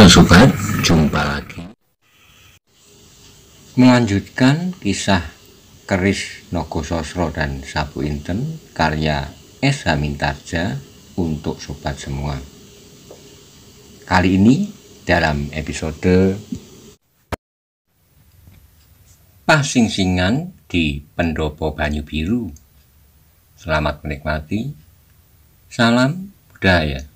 Halo sobat, jumpa lagi. Melanjutkan kisah Keris Nogososro dan Sapu Inten karya S.H. Mintarja untuk sobat semua. Kali ini dalam episode Pasingsingan di Pendopo Banyu Biru. Selamat menikmati. Salam budaya.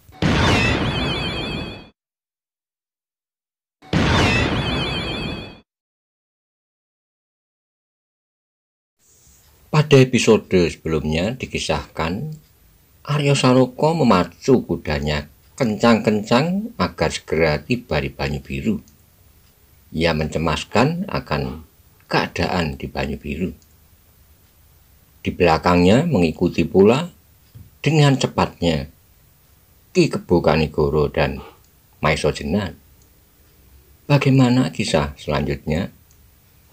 Pada episode sebelumnya dikisahkan Arya Saloka memacu kudanya kencang-kencang agar segera tiba di Banyu Biru. Ia mencemaskan akan keadaan di Banyu Biru. Di belakangnya mengikuti pula dengan cepatnya Ki Kebo Kanigoro dan Maiso Jenar. Bagaimana kisah selanjutnya?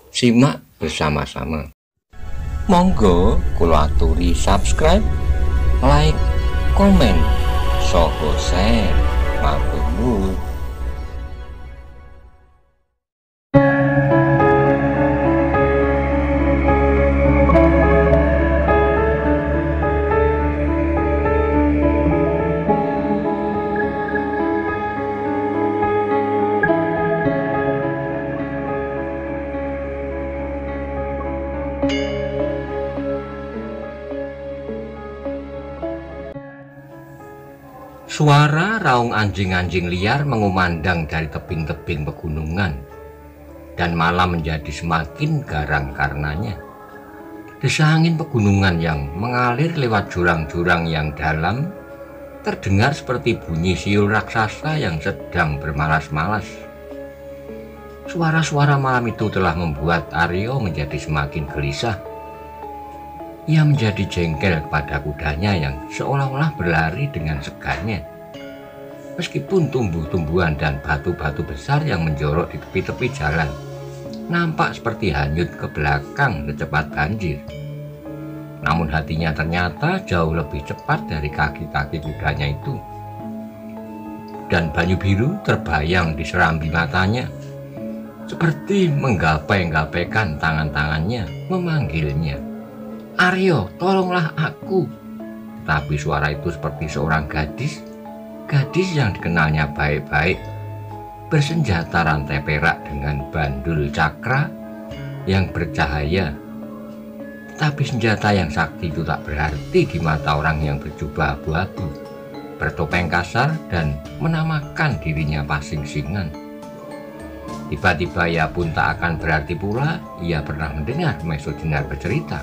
Simak bersama-sama. Monggo kula aturi subscribe, like, komen, soho share, matur nuwun. Suara raung anjing-anjing liar mengumandang dari tebing-tebing pegunungan, dan malam menjadi semakin garang karenanya. Desa angin pegunungan yang mengalir lewat jurang-jurang yang dalam terdengar seperti bunyi siul raksasa yang sedang bermalas-malas. Suara-suara malam itu telah membuat Aryo menjadi semakin gelisah. Ia menjadi jengkel kepada kudanya yang seolah-olah berlari dengan segarnya. Meskipun tumbuh-tumbuhan dan batu-batu besar yang menjorok di tepi-tepi jalan nampak seperti hanyut ke belakang secepat banjir, namun hatinya ternyata jauh lebih cepat dari kaki-kaki kudanya itu. Dan Banyu Biru terbayang di serambi matanya, seperti menggapai-gapaikan tangan-tangannya memanggilnya. Aryo, tolonglah aku. Tapi suara itu seperti seorang gadis yang dikenalnya baik-baik, bersenjata rantai perak dengan bandul cakra yang bercahaya. Tapi senjata yang sakti itu tak berarti di mata orang yang berjubah abu-abu, bertopeng kasar dan menamakan dirinya Pasingsingan. Tiba-tiba ia pun tak akan berarti pula ia pernah mendengar Maiso Jenar bercerita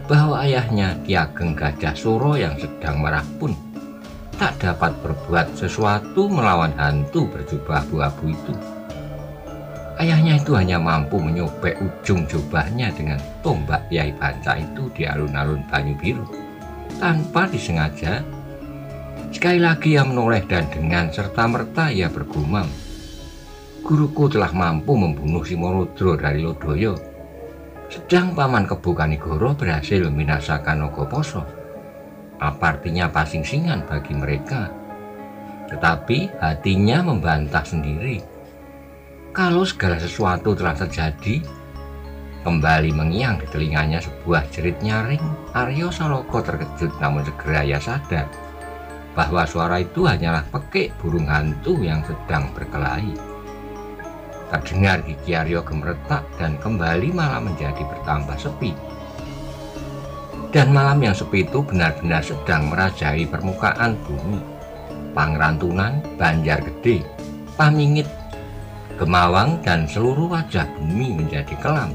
bahwa ayahnya Ki Ageng Gajah Suro yang sedang marah pun tak dapat berbuat sesuatu melawan hantu berjubah abu-abu itu. Ayahnya itu hanya mampu menyobek ujung jubahnya dengan tombak Kyai Banca itu di alun-alun Banyu Biru tanpa disengaja. Sekali lagi ia menoleh dan dengan serta-merta ia bergumam, "Guruku telah mampu membunuh Simorodro dari Lodoyo, sedang Paman Kebo Kanigoro berhasil membinasakan Naga-Pasa. Apa artinya Pasingsingan bagi mereka?" Tetapi hatinya membantah sendiri. Kalau segala sesuatu telah terjadi, kembali mengiang di telinganya sebuah jerit nyaring. Arya Saloka terkejut, namun segera ia sadar bahwa suara itu hanyalah pekik burung hantu yang sedang berkelahi. Terdengar gigi Aryo gemeretak dan kembali malam menjadi bertambah sepi. Dan malam yang sepi itu benar-benar sedang merajai permukaan bumi. Pangrantunan, Banjargede, Pamingit, Gemawang dan seluruh wajah bumi menjadi kelam.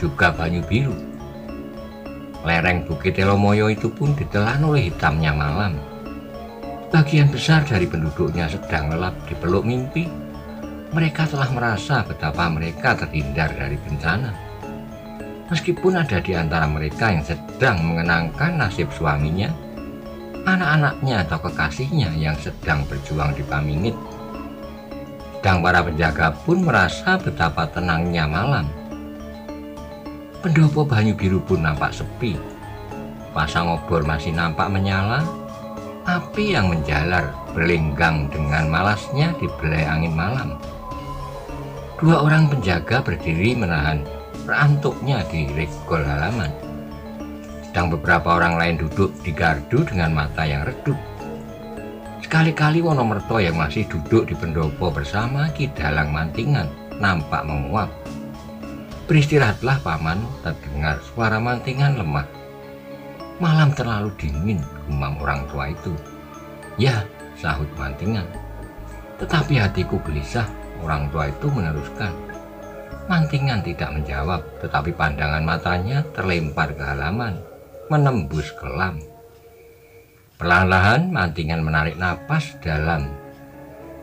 Juga Banyu Biru. Lereng Bukit Telomoyo itu pun ditelan oleh hitamnya malam. Bagian besar dari penduduknya sedang lelap di peluk mimpi. Mereka telah merasa betapa mereka terhindar dari bencana. Meskipun ada di antara mereka yang sedang mengenangkan nasib suaminya, anak-anaknya atau kekasihnya yang sedang berjuang di Pamingit. Sedang para penjaga pun merasa betapa tenangnya malam. Pendopo Banyu Biru pun nampak sepi. Pasang obor masih nampak menyala. Api yang menjalar berlenggang dengan malasnya di belai angin malam. Dua orang penjaga berdiri menahan perantuknya di regol halaman. Sedang beberapa orang lain duduk di gardu dengan mata yang redup. Sekali-kali Wonomerto yang masih duduk di pendopo bersama Ki Dalang Mantingan nampak menguap. "Beristirahatlah paman," terdengar suara Mantingan lemah. "Malam terlalu dingin," gumam orang tua itu. "Ya," sahut Mantingan. "Tetapi hatiku gelisah," orang tua itu meneruskan. Mantingan tidak menjawab, tetapi pandangan matanya terlempar ke halaman, menembus kelam. Perlahan-lahan Mantingan menarik napas dalam.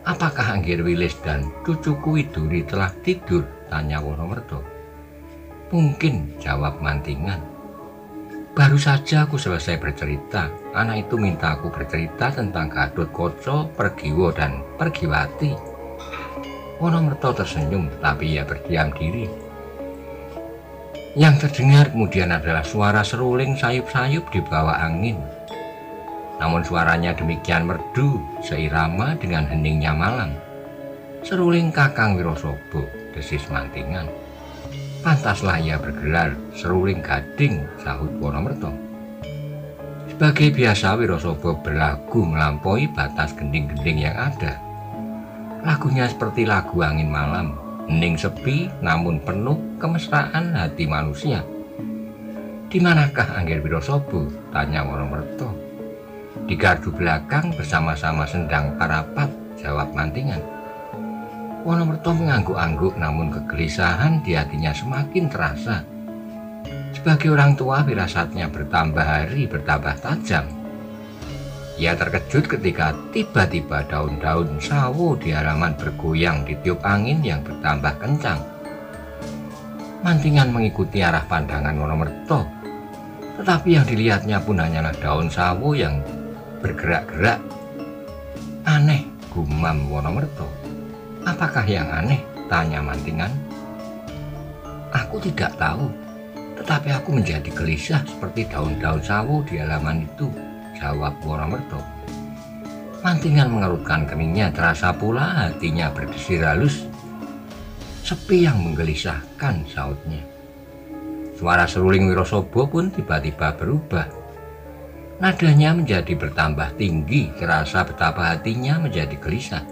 "Apakah Anggirwilis dan cucuku Widuri telah tidur?" tanya Wonomerto. "Mungkin," jawab Mantingan. "Baru saja aku selesai bercerita. Anak itu minta aku bercerita tentang Gatotkaca, Pergiwo, dan Pergiwati." Wonomerto tersenyum, tetapi ia berdiam diri. Yang terdengar kemudian adalah suara seruling sayup-sayup di bawah angin. Namun suaranya demikian merdu, seirama dengan heningnya malam. "Seruling Kakang Wirosobo," desis Mantingan. "Pantaslah ia bergelar seruling gading," sahut Wonomerto. Sebagai biasa Wirosobo berlagu melampaui batas gending-gending yang ada. Lagunya seperti lagu angin malam, hening sepi namun penuh kemesraan hati manusia. "Di manakah Angger Wirosobo?" tanya Wonomerto. "Di gardu belakang bersama-sama Sendang Parapat," jawab Mantingan. Wonomerto mengangguk-angguk, namun kegelisahan di hatinya semakin terasa. Sebagai orang tua, firasatnya bertambah hari bertambah tajam. Ia terkejut ketika tiba-tiba daun-daun sawo di halaman bergoyang ditiup angin yang bertambah kencang. Mantingan mengikuti arah pandangan Wonomerto, tetapi yang dilihatnya pun hanyalah daun sawo yang bergerak-gerak. "Aneh," gumam Wonomerto. "Apakah yang aneh?" tanya Mantingan. "Aku tidak tahu, tetapi aku menjadi gelisah seperti daun-daun sawo di halaman itu," jawab Wonomerto. Mantingan mengerutkan keningnya, terasa pula hatinya berdesir halus. "Sepi yang menggelisahkan," sautnya. Suara seruling Wirosobo pun tiba-tiba berubah. Nadanya menjadi bertambah tinggi, terasa betapa hatinya menjadi gelisah.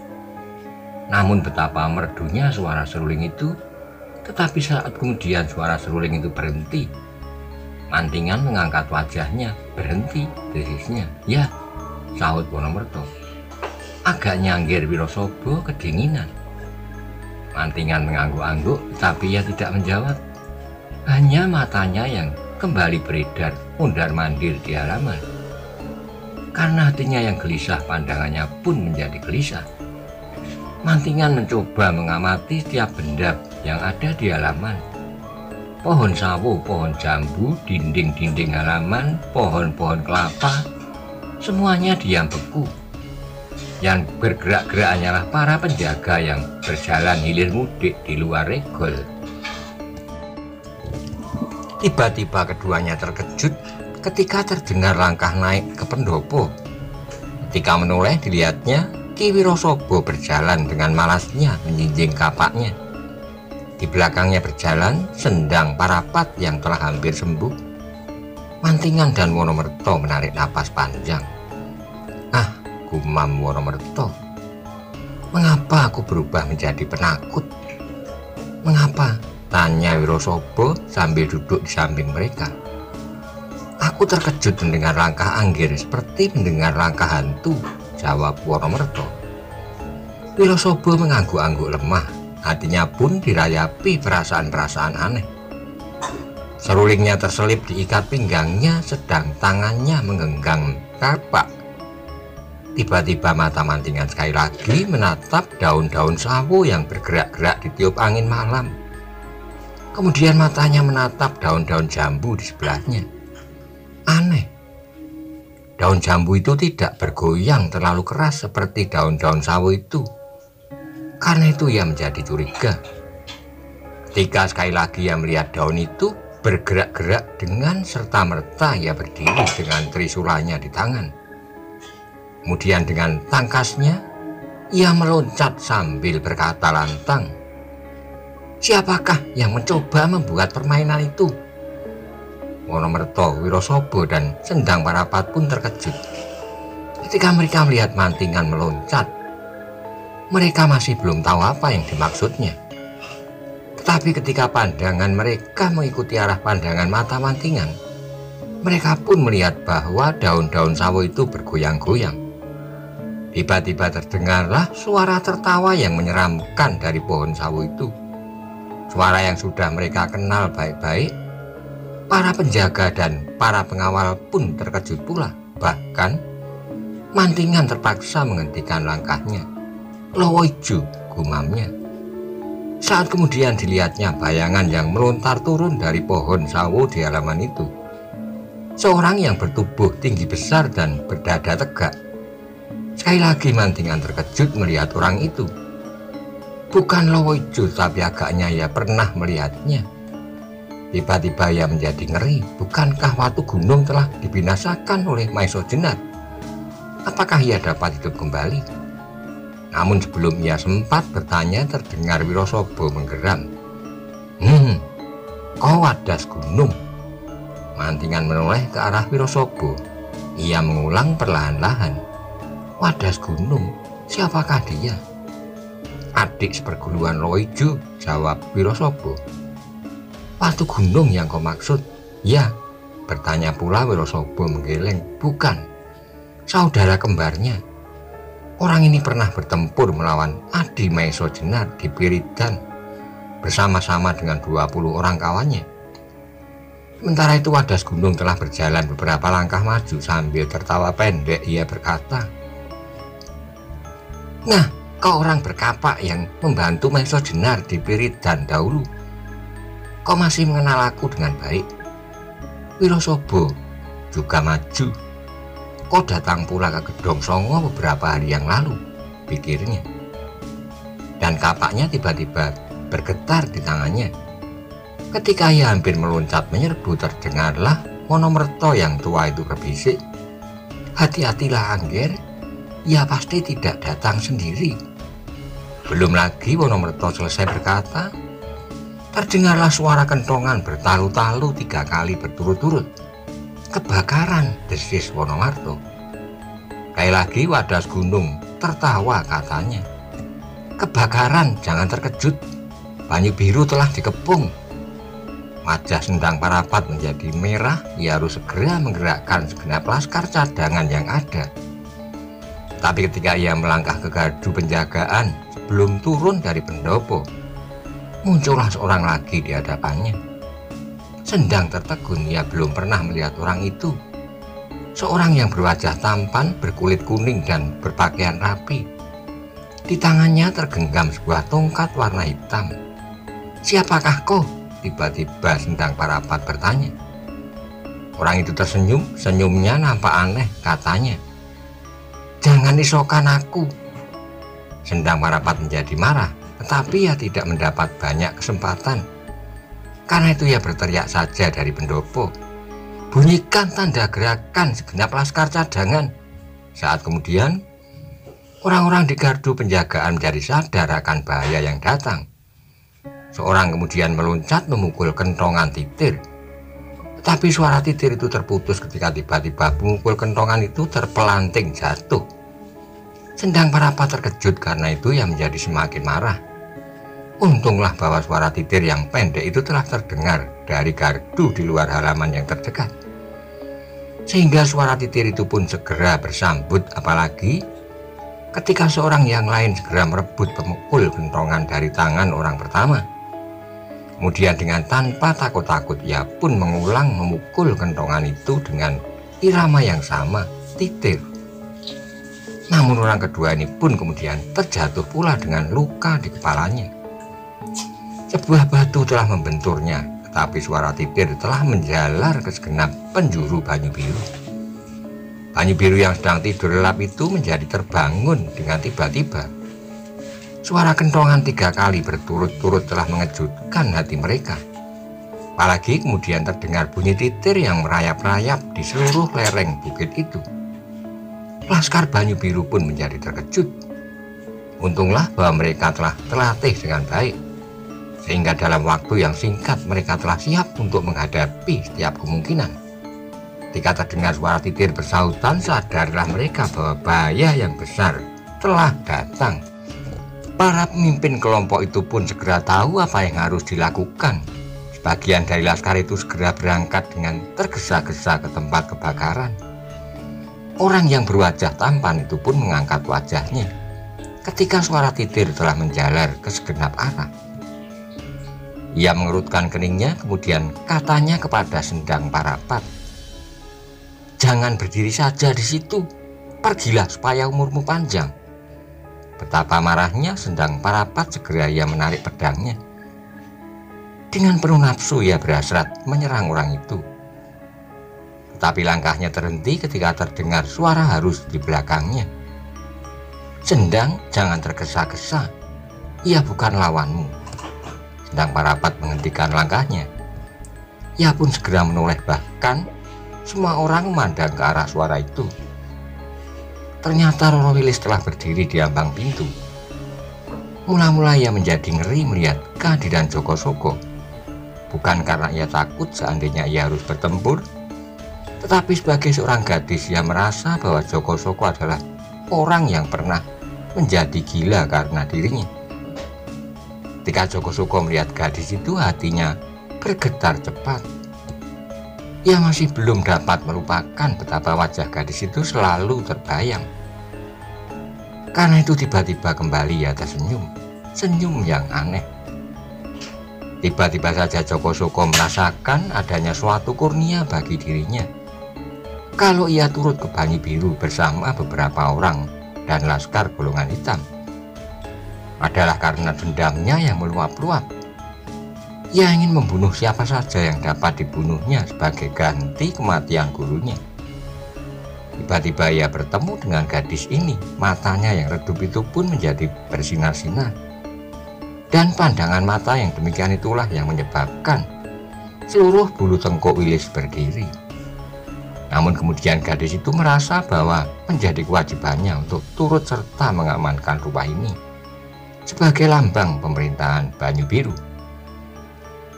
Namun betapa merdunya suara seruling itu. Tetapi saat kemudian suara seruling itu berhenti. Mantingan mengangkat wajahnya. "Berhenti," desisnya. "Ya," sahut Wonomerto. Agaknya Angger Wirosobo kedinginan. Mantingan mengangguk-angguk, tetapi ia tidak menjawab. Hanya matanya yang kembali beredar mondar-mandir di halaman. Karena hatinya yang gelisah, pandangannya pun menjadi gelisah. Mantingan mencoba mengamati setiap benda yang ada di halaman. Pohon sawo, pohon jambu, dinding-dinding halaman, pohon-pohon kelapa, semuanya diam beku. Yang bergerak-gerak hanyalah para penjaga yang berjalan hilir mudik di luar regol. Tiba-tiba keduanya terkejut ketika terdengar langkah naik ke pendopo. Ketika menoleh dilihatnya, Ki Wirosobo berjalan dengan malasnya menjinjing kapaknya. Di belakangnya berjalan Sendang Parapat yang telah hampir sembuh. Mantingan dan Wonomerto menarik napas panjang. "Ah," gumam Wonomerto, "mengapa aku berubah menjadi penakut?" "Mengapa?" tanya Wirosobo sambil duduk di samping mereka. "Aku terkejut mendengar langkah Angger seperti mendengar langkah hantu," jawab Wonomerto. Wirosobo mengangguk-angguk lemah, hatinya pun dirayapi perasaan-perasaan aneh. Serulingnya terselip diikat pinggangnya, sedang tangannya menggenggam kapak. Tiba-tiba mata Mantingan sekali lagi menatap daun-daun sawo yang bergerak-gerak ditiup angin malam. Kemudian matanya menatap daun-daun jambu di sebelahnya. Aneh. Daun jambu itu tidak bergoyang terlalu keras seperti daun-daun sawo itu. Karena itu ia menjadi curiga. Ketika sekali lagi ia melihat daun itu bergerak-gerak dengan serta-merta ia berdiri dengan trisulanya di tangan. Kemudian dengan tangkasnya, ia meloncat sambil berkata lantang, "Siapakah yang mencoba membuat permainan itu?" Wonomerto, Wirosaba, dan Sendang Parapat pun terkejut. Ketika mereka melihat Mantingan meloncat, mereka masih belum tahu apa yang dimaksudnya. Tetapi ketika pandangan mereka mengikuti arah pandangan mata Mantingan, mereka pun melihat bahwa daun-daun sawo itu bergoyang-goyang. Tiba-tiba terdengarlah suara tertawa yang menyeramkan dari pohon sawo itu. Suara yang sudah mereka kenal baik-baik. Para penjaga dan para pengawal pun terkejut pula. Bahkan Mantingan terpaksa menghentikan langkahnya. "Lowo Ijo," gumamnya. Saat kemudian dilihatnya bayangan yang melontar turun dari pohon sawo di halaman itu. Seorang yang bertubuh tinggi besar dan berdada tegak. Sekali lagi Mantingan terkejut melihat orang itu. Bukan Lowo Ijo, tapi agaknya ia pernah melihatnya. Tiba-tiba ia menjadi ngeri. Bukankah Watu Gunung telah dibinasakan oleh Maesa Jenar? Apakah ia dapat hidup kembali? Namun sebelum ia sempat bertanya, terdengar Wirosaba menggeram. Kau Wadas Gunung?" Mantingan menoleh ke arah Wirosaba. Ia mengulang perlahan-lahan, "Wadas Gunung, siapakah dia?" "Adik seperguruan Lowo Ijo," jawab Wirosaba. "Watu Gunung yang kau maksud?" "Ya," bertanya pula Wirosaba menggeleng. "Bukan, saudara kembarnya. Orang ini pernah bertempur melawan Adi Maesa Jenar di Piridan bersama-sama dengan 20 orang kawannya." Sementara itu Wadas Gunung telah berjalan beberapa langkah maju sambil tertawa pendek. Ia berkata, "Nah, kau orang berkapak yang membantu Maesa Jenar di Piridan dahulu. Kau masih mengenal aku dengan baik." Wirosaba juga maju. "Kau datang pula ke Gedong Songo beberapa hari yang lalu," pikirnya. Dan kapaknya tiba-tiba bergetar di tangannya. Ketika ia hampir meloncat menyerbu, terdengarlah Wonomerto yang tua itu berbisik, "Hati-hatilah Angger, ia pasti tidak datang sendiri." Belum lagi Wonomerto selesai berkata, terdengarlah suara kentongan bertalu-talu 3 kali berturut-turut. "Kebakaran," desis Wonomerto. Sekali lagi Wadas Gunung tertawa, katanya, "Kebakaran, jangan terkejut. Banyu Biru telah dikepung." Wajah Sendang Parapat menjadi merah. Ia harus segera menggerakkan segenap laskar cadangan yang ada. Tapi ketika ia melangkah ke gardu penjagaan sebelum turun dari pendopo, muncullah seorang lagi di hadapannya. Sendang tertegun. Ia belum pernah melihat orang itu. Seorang yang berwajah tampan, berkulit kuning dan berpakaian rapi. Di tangannya tergenggam sebuah tongkat warna hitam. "Siapakah kau?" tiba-tiba Sendang Parapat bertanya. Orang itu tersenyum. Senyumnya nampak aneh, katanya, "Jangan isokan aku." Sendang Parapat menjadi marah, tetapi ia tidak mendapat banyak kesempatan. Karena itu ia berteriak saja dari pendopo, "Bunyikan tanda gerakan segenap laskar cadangan." Saat kemudian orang-orang di gardu penjagaan menjadi sadar akan bahaya yang datang. Seorang kemudian meloncat memukul kentongan titir. Tetapi suara titir itu terputus ketika tiba-tiba pemukul kentongan itu terpelanting jatuh. Sendang Parapat terkejut, karena itu ia menjadi semakin marah. Untunglah bahwa suara titir yang pendek itu telah terdengar dari gardu di luar halaman yang terdekat, sehingga suara titir itu pun segera bersambut. Apalagi ketika seorang yang lain segera merebut pemukul kentongan dari tangan orang pertama. Kemudian dengan tanpa takut-takut ia pun mengulang memukul kentongan itu dengan irama yang sama, titir. Namun orang kedua ini pun kemudian terjatuh pula dengan luka di kepalanya. Sebuah batu telah membenturnya, tetapi suara titir telah menjalar ke segenap penjuru Banyu Biru. Banyu Biru yang sedang tidur lelap itu menjadi terbangun dengan tiba-tiba. Suara kentongan 3 kali berturut-turut telah mengejutkan hati mereka. Apalagi kemudian terdengar bunyi titir yang merayap-rayap di seluruh lereng bukit itu. Laskar Banyu Biru pun menjadi terkejut. Untunglah bahwa mereka telah terlatih dengan baik, sehingga dalam waktu yang singkat mereka telah siap untuk menghadapi setiap kemungkinan. Ketika terdengar suara titir bersahutan, sadarlah mereka bahwa bahaya yang besar telah datang. Para pemimpin kelompok itu pun segera tahu apa yang harus dilakukan. Sebagian dari laskar itu segera berangkat dengan tergesa-gesa ke tempat kebakaran. Orang yang berwajah tampan itu pun mengangkat wajahnya ketika suara titir telah menjalar ke segenap arah. Ia mengerutkan keningnya, kemudian katanya kepada Sendang Parapat, "Jangan berdiri saja di situ, pergilah supaya umurmu panjang." Betapa marahnya Sendang Parapat, segera ia menarik pedangnya. Dengan penuh nafsu ia berhasrat menyerang orang itu. Tetapi langkahnya terhenti ketika terdengar suara harus di belakangnya. "Sendang, jangan tergesa-gesa, ia bukan lawanmu." Sendang Parapat menghentikan langkahnya. Ia pun segera menoleh, bahkan semua orang memandang ke arah suara itu. Ternyata Roro Wilis telah berdiri di ambang pintu. Mula-mula ia menjadi ngeri melihat kehadiran Joko Soko. Bukan karena ia takut seandainya ia harus bertempur, tetapi sebagai seorang gadis ia merasa bahwa Joko Soko adalah orang yang pernah menjadi gila karena dirinya. Ketika Joko Soko melihat gadis itu, hatinya bergetar cepat. Ia masih belum dapat melupakan betapa wajah gadis itu selalu terbayang. Karena itu tiba-tiba kembali ia tersenyum, senyum yang aneh. Tiba-tiba saja Joko Soko merasakan adanya suatu kurnia bagi dirinya. Kalau ia turut ke Banyu Biru bersama beberapa orang dan laskar golongan hitam, adalah karena dendamnya yang meluap-luap. Ia ingin membunuh siapa saja yang dapat dibunuhnya sebagai ganti kematian gurunya. Tiba-tiba ia bertemu dengan gadis ini. Matanya yang redup itu pun menjadi bersinar-sinar. Dan pandangan mata yang demikian itulah yang menyebabkan seluruh bulu tengkuk Wilis berdiri. Namun kemudian gadis itu merasa bahwa menjadi kewajibannya untuk turut serta mengamankan rumah ini sebagai lambang pemerintahan Banyu Biru.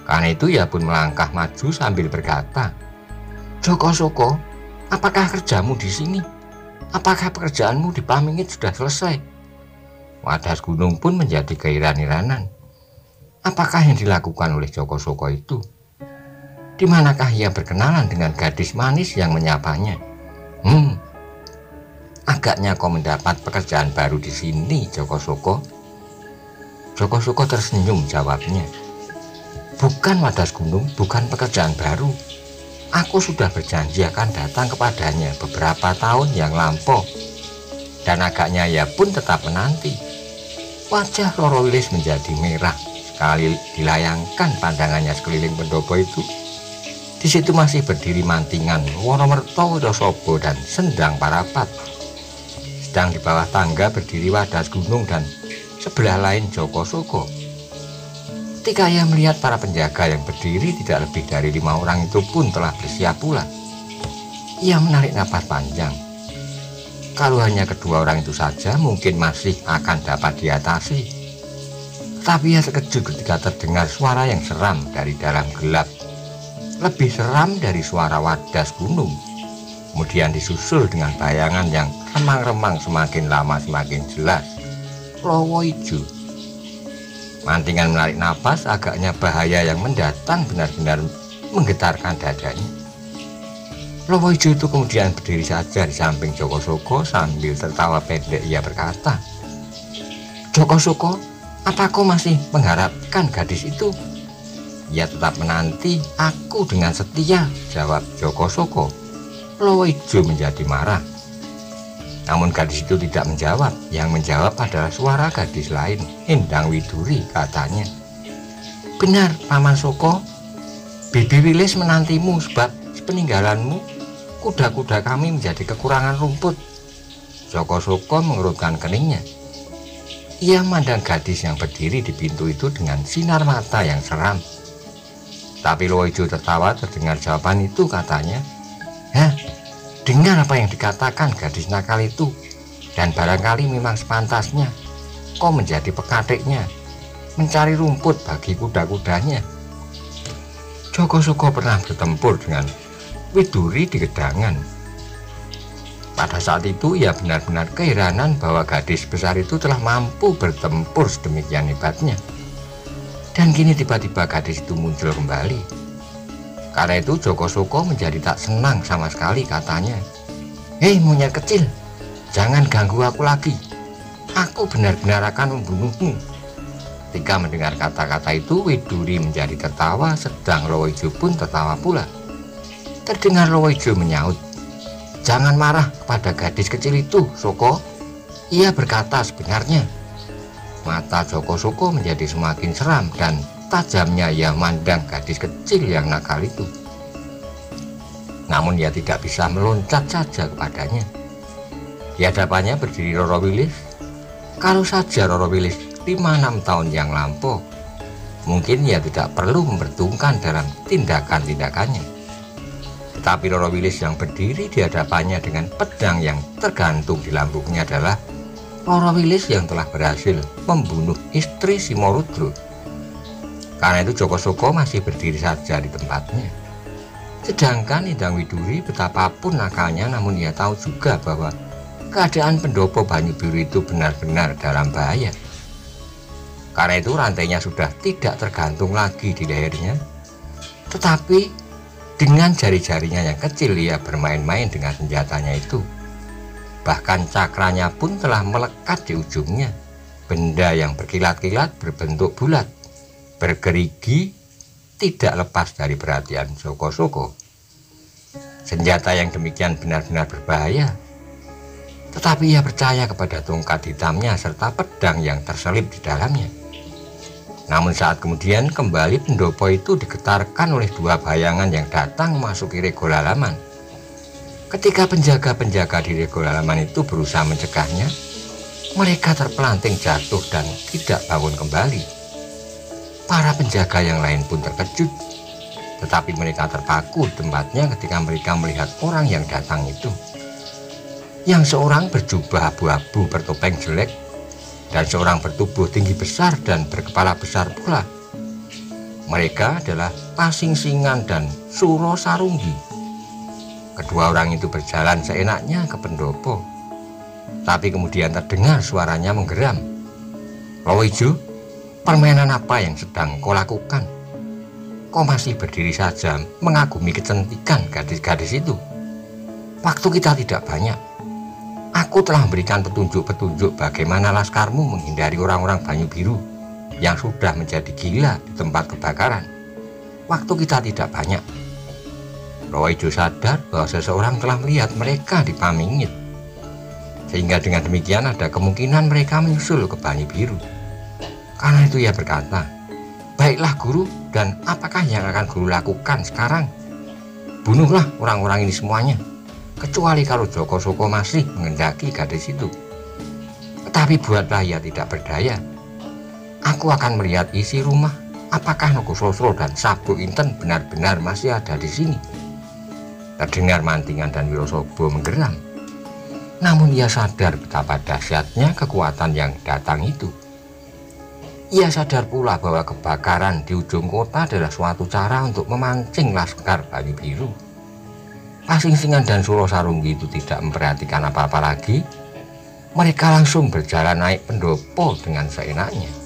Karena itu ia pun melangkah maju sambil berkata, "Joko Soko, apakah kerjamu di sini? Apakah pekerjaanmu di Pamingit sudah selesai?" Wadas Gunung pun menjadi keiran-iranan. Apakah yang dilakukan oleh Joko Soko itu? Di manakah ia berkenalan dengan gadis manis yang menyapanya? Agaknya kau mendapat pekerjaan baru di sini, Joko Soko." Joko Soko tersenyum, jawabnya, "Bukan Wadas Gunung, bukan pekerjaan baru. Aku sudah berjanji akan datang kepadanya beberapa tahun yang lampau." Dan agaknya ia pun tetap menanti. Wajah Roro Wilis menjadi merah sekali dilayangkan pandangannya sekeliling pendopo itu. Di situ masih berdiri mantingan Wonomerto Wonosobo dan Sendang Parapat. Sedang di bawah tangga berdiri Wadas Gunung dan sebelah lain Joko Soko. Ketika ia melihat para penjaga yang berdiri tidak lebih dari 5 orang itu pun telah bersiap pula, ia menarik napas panjang. Kalau hanya kedua orang itu saja mungkin masih akan dapat diatasi. Tapi ia terkejut ketika terdengar suara yang seram dari dalam gelap. Lebih seram dari suara Wadas Gunung. Kemudian disusul dengan bayangan yang remang-remang semakin lama semakin jelas. Lowo Ijo. Mantingan menarik napas, agaknya bahaya yang mendatang benar-benar menggetarkan dadanya. Lowo Ijo itu kemudian berdiri saja di samping Joko Soko sambil tertawa pendek. Ia berkata, "Joko Soko, apa kau masih mengharapkan gadis itu?" "Ia tetap menanti aku dengan setia," jawab Joko Soko. Lowo Ijo menjadi marah. Namun gadis itu tidak menjawab. Yang menjawab adalah suara gadis lain, Endang Widuri, katanya, "Benar, Paman Soko. Bibi Wilis menantimu sebab sepeninggalanmu kuda-kuda kami menjadi kekurangan rumput." Joko Soko mengerutkan keningnya. Ia memandang gadis yang berdiri di pintu itu dengan sinar mata yang seram. Tapi Lowo Ijo tertawa terdengar jawaban itu, katanya, "Hah, Dengar apa yang dikatakan gadis nakal itu, dan barangkali memang sepantasnya kau menjadi pekatiknya, mencari rumput bagi kuda-kudanya. Joko Suko pernah bertempur dengan Widuri di Gedangan. Pada saat itu ia benar-benar keheranan bahwa gadis besar itu telah mampu bertempur sedemikian hebatnya. Dan kini tiba-tiba gadis itu muncul kembali. Karena itu Joko Suko menjadi tak senang sama sekali, katanya, "Hei monyet kecil, jangan ganggu aku lagi. Aku benar-benar akan membunuhmu." Ketika mendengar kata-kata itu, Widuri menjadi tertawa, sedang Lowoijo pun tertawa pula. Terdengar Lowoijo menyaut, "Jangan marah kepada gadis kecil itu, Suko. Ia berkata sebenarnya." Mata Joko Suko menjadi semakin seram dan tajamnya ia memandang gadis kecil yang nakal itu. Namun ia tidak bisa meloncat saja kepadanya. Di hadapannya berdiri Roro Wilis. Kalau saja Roro Wilis 5-6 tahun yang lampau, mungkin ia tidak perlu memperhitungkan dalam tindakan-tindakannya. Tetapi Roro Wilis yang berdiri di hadapannya dengan pedang yang tergantung di lambungnya adalah Roro Wilis yang telah berhasil membunuh istri Simorudro. Karena itu Joko Suko masih berdiri saja di tempatnya. Sedangkan Indang Widuri betapapun nakalnya, namun ia tahu juga bahwa keadaan pendopo Banyu Biru itu benar-benar dalam bahaya. Karena itu rantainya sudah tidak tergantung lagi di lehernya, tetapi dengan jari-jarinya yang kecil ia bermain-main dengan senjatanya itu. Bahkan cakranya pun telah melekat di ujungnya, benda yang berkilat-kilat berbentuk bulat, bergerigi, tidak lepas dari perhatian Joko Suko. Senjata yang demikian benar-benar berbahaya, tetapi ia percaya kepada tongkat hitamnya serta pedang yang terselip di dalamnya. Namun saat kemudian kembali pendopo itu digetarkan oleh dua bayangan yang datang memasuki regol halaman. Ketika penjaga-penjaga di regol halaman itu berusaha mencegahnya, mereka terpelanting jatuh dan tidak bangun kembali. Para penjaga yang lain pun terkejut, tetapi mereka terpaku di tempatnya ketika mereka melihat orang yang datang itu. Yang seorang berjubah abu-abu bertopeng jelek, dan seorang bertubuh tinggi besar dan berkepala besar pula. Mereka adalah Pasingsingan dan Suro Sarunggi. Kedua orang itu berjalan seenaknya ke pendopo, tapi kemudian terdengar suaranya menggeram. "Lowoijo, permainan apa yang sedang kau lakukan? Kau masih berdiri saja mengagumi kecantikan gadis-gadis itu. Waktu kita tidak banyak. Aku telah memberikan petunjuk-petunjuk bagaimana laskarmu menghindari orang-orang Banyu Biru yang sudah menjadi gila di tempat kebakaran. Waktu kita tidak banyak." Lowoijo sadar bahwa seseorang telah melihat mereka di Pamingit, sehingga dengan demikian ada kemungkinan mereka menyusul ke Banyu Biru. Karena itu ia berkata, "Baiklah guru, dan apakah yang akan guru lakukan sekarang? Bunuhlah orang-orang ini semuanya, kecuali kalau Joko Suko masih mengendaki gadis itu. Tetapi buatlah ia tidak berdaya. Aku akan melihat isi rumah, apakah Nogososro dan Sabuk Inten benar-benar masih ada di sini." Terdengar Mantingan dan Wirosobo menggeram. Namun ia sadar betapa dahsyatnya kekuatan yang datang itu. Ia sadar pula bahwa kebakaran di ujung kota adalah suatu cara untuk memancing laskar Banyu Biru. Pasingsingan dan Suro Sarunggi itu tidak memperhatikan apa-apa lagi. Mereka langsung berjalan naik pendopo dengan seenaknya.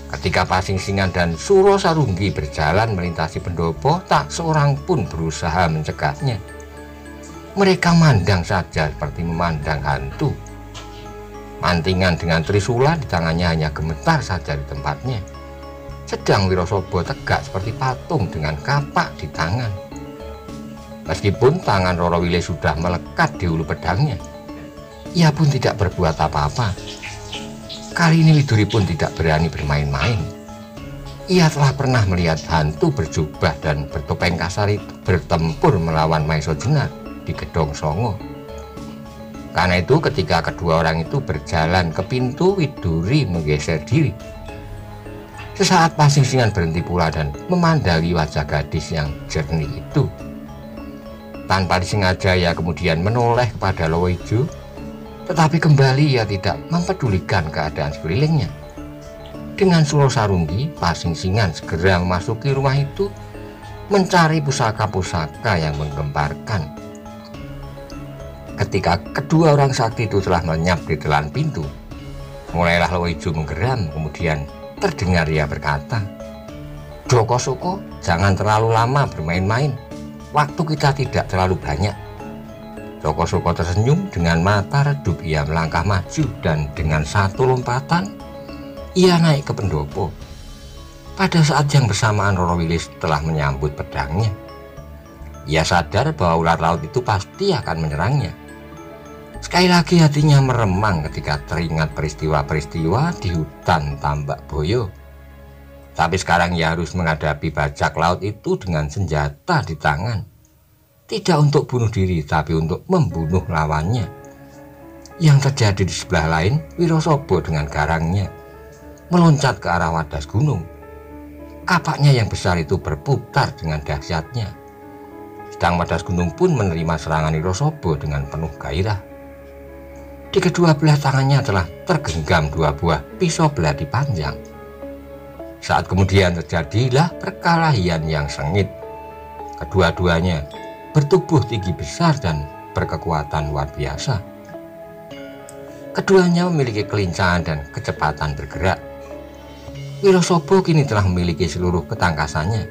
Ketika Pasingsingan dan Suro Sarunggi berjalan melintasi pendopo, tak seorang pun berusaha mencegahnya. Mereka mandang saja seperti memandang hantu. Mantingan dengan trisula di tangannya hanya gemetar saja di tempatnya. Sedang Wirosobo tegak seperti patung dengan kapak di tangan. Meskipun tangan Roro Wilis sudah melekat di hulu pedangnya, ia pun tidak berbuat apa-apa. Kali ini Widuri pun tidak berani bermain-main. Ia telah pernah melihat hantu berjubah dan bertopeng kasar itu bertempur melawan Maiso Jenar di Gedong Songo. Karena itu ketika kedua orang itu berjalan ke pintu, Widuri menggeser diri. Sesaat Pasingsingan berhenti pula dan memandangi wajah gadis yang jernih itu. Tanpa disengaja ia kemudian menoleh kepada Loijo, tetapi kembali ia tidak mempedulikan keadaan sekelilingnya. Dengan Suro Sarunggi, Pasingsingan segera memasuki rumah itu mencari pusaka-pusaka yang menggemparkan. Ketika kedua orang sakti itu telah melenyap di telan pintu, mulailah Loijo menggeram. Kemudian terdengar ia berkata, "Joko Soko, jangan terlalu lama bermain-main. Waktu kita tidak terlalu banyak." Joko Soko tersenyum. Dengan mata redup ia melangkah maju dan dengan satu lompatan ia naik ke pendopo. Pada saat yang bersamaan Roro Wilis telah menyambut pedangnya. Ia sadar bahwa ular laut itu pasti akan menyerangnya. Sekali lagi hatinya meremang ketika teringat peristiwa-peristiwa di hutan Tambak Boyo. Tapi sekarang ia harus menghadapi bajak laut itu dengan senjata di tangan. Tidak untuk bunuh diri, tapi untuk membunuh lawannya. Yang terjadi di sebelah lain, Wirosobo dengan garangnya meloncat ke arah wadas gunung. Kapaknya yang besar itu berputar dengan dahsyatnya. Sedang wadas gunung pun menerima serangan Wirosobo dengan penuh gairah. Di kedua belah tangannya telah tergenggam dua buah pisau belati panjang. Saat kemudian terjadilah perkelahian yang sengit. Kedua-duanya bertubuh tinggi besar dan berkekuatan luar biasa. Keduanya memiliki kelincahan dan kecepatan bergerak. Wirosobo kini telah memiliki seluruh ketangkasannya.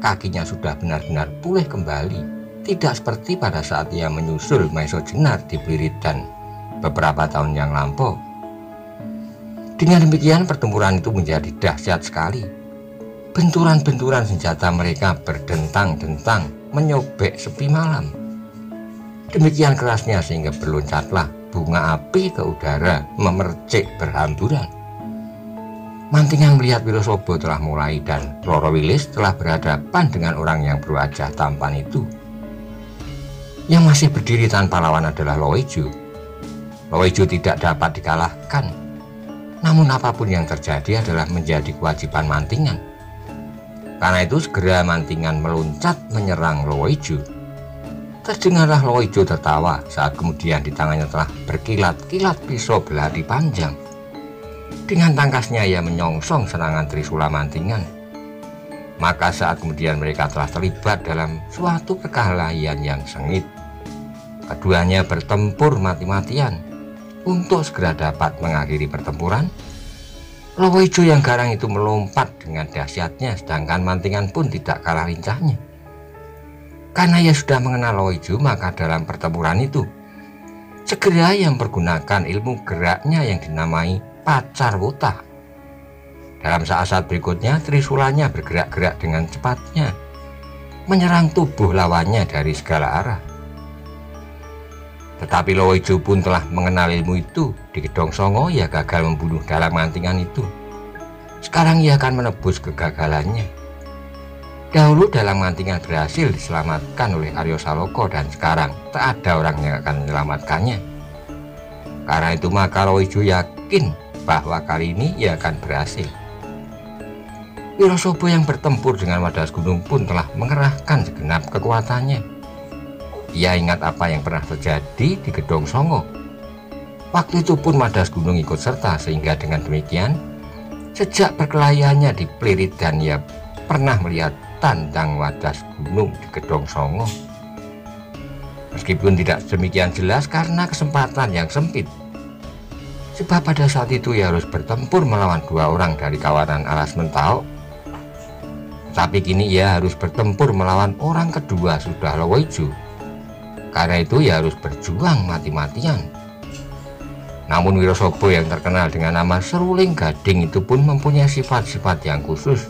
Kakinya sudah benar-benar pulih kembali, tidak seperti pada saat ia menyusul Maiso Jenar di Bliridan beberapa tahun yang lampau. Dengan demikian pertempuran itu menjadi dahsyat sekali. Benturan-benturan senjata mereka berdentang-dentang menyobek sepi malam. Demikian kerasnya sehingga berloncatlah bunga api ke udara memercik berhamburan. Mantingan melihat Wirosobo telah mulai dan Roro Wilis telah berhadapan dengan orang yang berwajah tampan itu. Yang masih berdiri tanpa lawan adalah Loijo. Loijo tidak dapat dikalahkan. Namun apapun yang terjadi adalah menjadi kewajiban Mantingan. Karena itu segera Mantingan meloncat menyerang Loijo. Terdengarlah Loijo tertawa saat kemudian di tangannya telah berkilat-kilat pisau belati panjang. Dengan tangkasnya ia menyongsong serangan Trisula Mantingan. Maka saat kemudian mereka telah terlibat dalam suatu perkelahian yang sengit. Keduanya bertempur mati-matian. Untuk segera dapat mengakhiri pertempuran, Loijo yang garang itu melompat dengan dahsyatnya, sedangkan Mantingan pun tidak kalah lincahnya. Karena ia sudah mengenal Loijo, maka dalam pertempuran itu segera ia mempergunakan ilmu geraknya yang dinamai Pacar Wuta. Dalam saat-saat berikutnya Trisulanya bergerak-gerak dengan cepatnya, menyerang tubuh lawannya dari segala arah. Tetapi Loijo pun telah mengenal ilmu itu. Di Gedong Songo ia gagal membunuh dalam Mantingan itu. Sekarang ia akan menebus kegagalannya. Dahulu dalam Mantingan berhasil diselamatkan oleh Aryo Saloko dan sekarang tak ada orang yang akan menyelamatkannya. Karena itu maka Loijo yakin bahwa kali ini ia akan berhasil. Wirosobo yang bertempur dengan wadas gunung pun telah mengerahkan segenap kekuatannya. Ia ingat apa yang pernah terjadi di Gedong Songo. Waktu itu pun wadas gunung ikut serta, sehingga dengan demikian sejak perkelahiannya di Bliridan ia pernah melihat tandang wadas gunung di Gedong Songo. Meskipun tidak demikian jelas karena kesempatan yang sempit. Sebab pada saat itu ia harus bertempur melawan dua orang dari kawanan Alas Mentao. Tapi kini ia harus bertempur melawan orang kedua, sudah Loijo. Karena itu ia harus berjuang mati-matian. Namun Wirosobo yang terkenal dengan nama Seruling Gading itu pun mempunyai sifat-sifat yang khusus.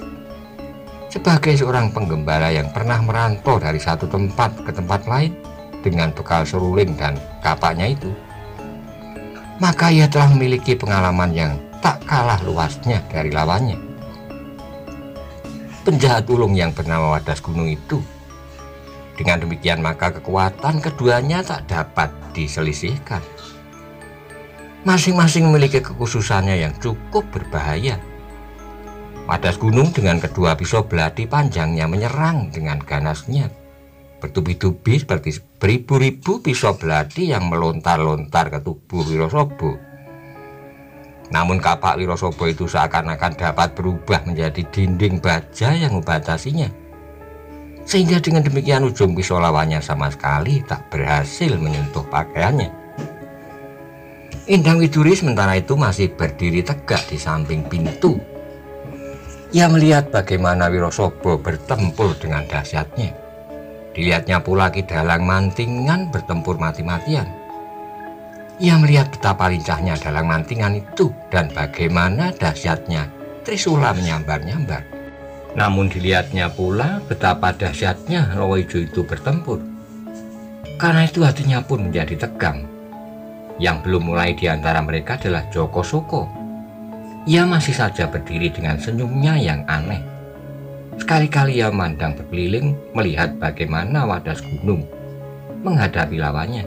Sebagai seorang penggembala yang pernah merantau dari satu tempat ke tempat lain dengan bekal seruling dan kapaknya itu, maka ia telah memiliki pengalaman yang tak kalah luasnya dari lawannya. Penjahat ulung yang bernama Wadas Gunung itu. Dengan demikian maka kekuatan keduanya tak dapat diselisihkan. Masing-masing memiliki kekhususannya yang cukup berbahaya. Wadas Gunung dengan kedua pisau belati panjangnya menyerang dengan ganasnya. bertubi-tubi seperti beribu-ribu pisau belati yang melontar-lontar ke tubuh Wirosobo. Namun kapak Wirosobo itu seakan-akan dapat berubah menjadi dinding baja yang membatasinya, sehingga dengan demikian ujung pisau lawannya sama sekali tak berhasil menyentuh pakaiannya. Endang Widuri sementara itu masih berdiri tegak di samping pintu. Ia melihat bagaimana Wirosobo bertempur dengan dahsyatnya. Dilihatnya pula Ki Dalang Mantingan bertempur mati-matian. Ia melihat betapa lincahnya dalang mantingan itu dan bagaimana dahsyatnya Trisula menyambar-nyambar. Namun dilihatnya pula betapa dahsyatnya Lowoijo itu bertempur. Karena itu hatinya pun menjadi tegang. Yang belum mulai di antara mereka adalah Joko Soko. Ia masih saja berdiri dengan senyumnya yang aneh. Sekali-kali ia memandang berkeliling melihat bagaimana Wadas Gunung menghadapi lawannya.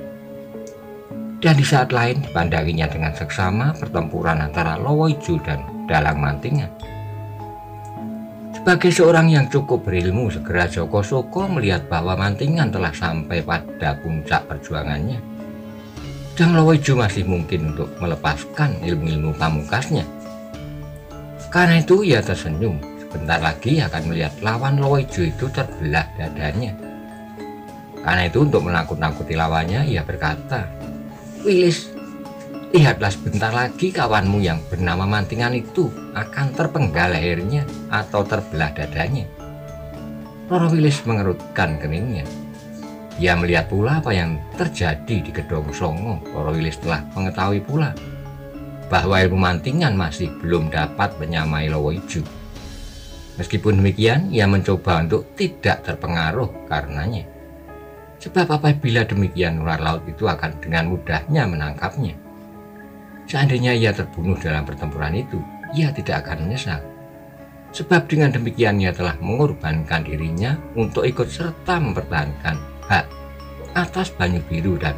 Dan di saat lain dipandanginya dengan seksama pertempuran antara Lowoijo dan Dalang Mantingan. Sebagai seorang yang cukup berilmu, segera Joko Soko melihat bahwa Mantingan telah sampai pada puncak perjuangannya. Dan Lowoijo masih mungkin untuk melepaskan ilmu-ilmu pamungkasnya. Karena itu ia tersenyum. Sebentar lagi akan melihat lawan Lowoijo itu terbelah dadanya. Karena itu untuk menakut-nakuti lawannya, ia berkata, "Wilis, lihatlah sebentar lagi kawanmu yang bernama Mantingan itu akan terpenggal lehernya atau terbelah dadanya." Roro Wilis mengerutkan keningnya. Ia melihat pula apa yang terjadi di Gedong Songo. Roro Wilis telah mengetahui pula bahwa ilmu Mantingan masih belum dapat menyamai Lowoijo. Meskipun demikian, ia mencoba untuk tidak terpengaruh karenanya. Sebab apabila demikian, ular laut itu akan dengan mudahnya menangkapnya. Seandainya ia terbunuh dalam pertempuran itu, ia tidak akan menyesal. Sebab dengan demikian ia telah mengorbankan dirinya untuk ikut serta mempertahankan hak atas Banyu Biru dan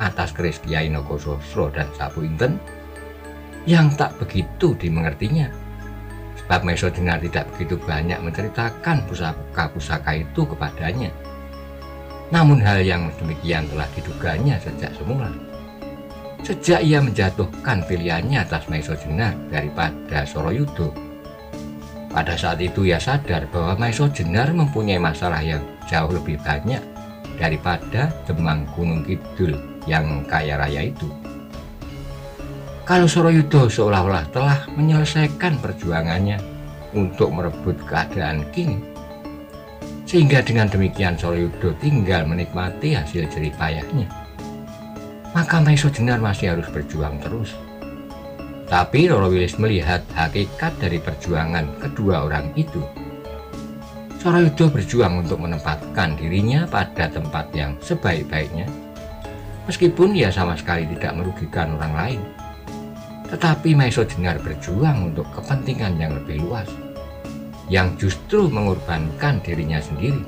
atas keris Kiai Nogososro dan Sapu Inten yang tak begitu dimengertinya. Sebab Maiso Jenar tidak begitu banyak menceritakan pusaka-pusaka itu kepadanya. Namun hal yang demikian telah diduganya sejak semula. Sejak ia menjatuhkan pilihannya atas Maiso Jenar daripada Soroyudo. Pada saat itu ia sadar bahwa Maiso Jenar mempunyai masalah yang jauh lebih banyak daripada Demang Gunung Kidul yang kaya raya itu. Kalau Soroyudo seolah-olah telah menyelesaikan perjuangannya untuk merebut keadaan kini, sehingga dengan demikian Soroyudo tinggal menikmati hasil jerih payahnya, maka Maiso Jenar masih harus berjuang terus. Tapi Roro Wilis melihat hakikat dari perjuangan kedua orang itu. Soroyudo berjuang untuk menempatkan dirinya pada tempat yang sebaik-baiknya, meskipun ia sama sekali tidak merugikan orang lain. Tetapi Maiso Jenar berjuang untuk kepentingan yang lebih luas, yang justru mengorbankan dirinya sendiri,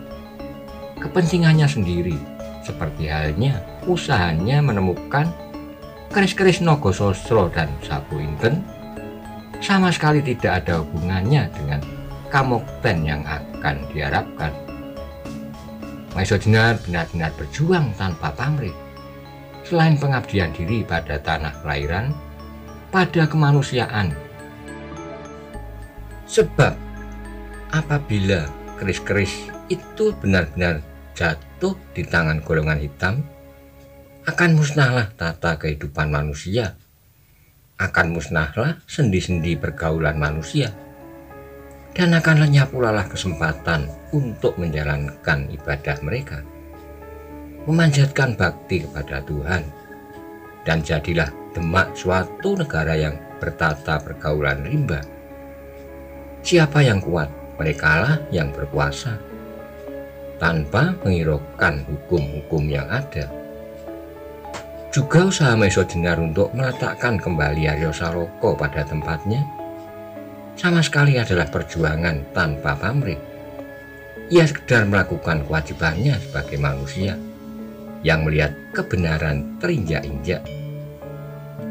kepentingannya sendiri, seperti halnya usahanya menemukan keris-keris Nogososro dan Sapu Inten, sama sekali tidak ada hubungannya dengan kamokten yang akan diharapkan. Maiso Jenar benar-benar berjuang tanpa pamrih, selain pengabdian diri pada tanah kelahiran, pada kemanusiaan. Sebab apabila keris-keris itu benar-benar jatuh di tangan golongan hitam, akan musnahlah tata kehidupan manusia, akan musnahlah sendi-sendi pergaulan manusia, dan akan lenyap pula lah kesempatan untuk menjalankan ibadah mereka, memanjatkan bakti kepada Tuhan, dan jadilah Demak suatu negara yang bertata pergaulan rimba. Siapa yang kuat, merekalah yang berkuasa, tanpa menghiraukan hukum-hukum yang ada. Juga usaha Maiso Jenar untuk meletakkan kembali Aryo Saloko pada tempatnya sama sekali adalah perjuangan tanpa pamrih. Ia sekedar melakukan kewajibannya sebagai manusia yang melihat kebenaran terinjak-injak.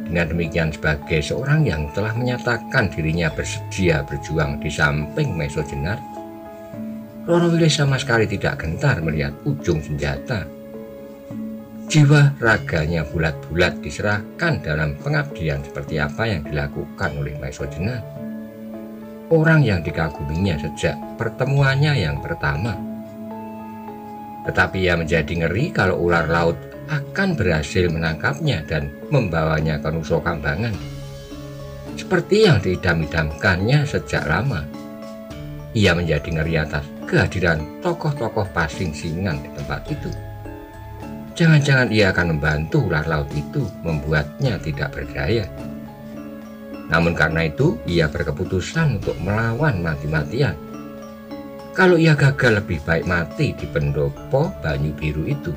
Dengan demikian, sebagai seorang yang telah menyatakan dirinya bersedia berjuang di samping Maiso Jenar, Rorowilis sama sekali tidak gentar melihat ujung senjata. Jiwa raganya bulat-bulat diserahkan dalam pengabdian seperti apa yang dilakukan oleh Maesojena, orang yang dikaguminya sejak pertemuannya yang pertama. Tetapi ia menjadi ngeri kalau ular laut akan berhasil menangkapnya dan membawanya ke Nusa Kambangan, seperti yang diidam-idamkannya sejak lama. Ia menjadi ngeri atas kehadiran tokoh-tokoh Pasingsingan di tempat itu. Jangan-jangan ia akan membantu ular laut itu, membuatnya tidak berdaya. Namun karena itu, ia berkeputusan untuk melawan mati-matian. Kalau ia gagal, lebih baik mati di pendopo Banyu Biru itu.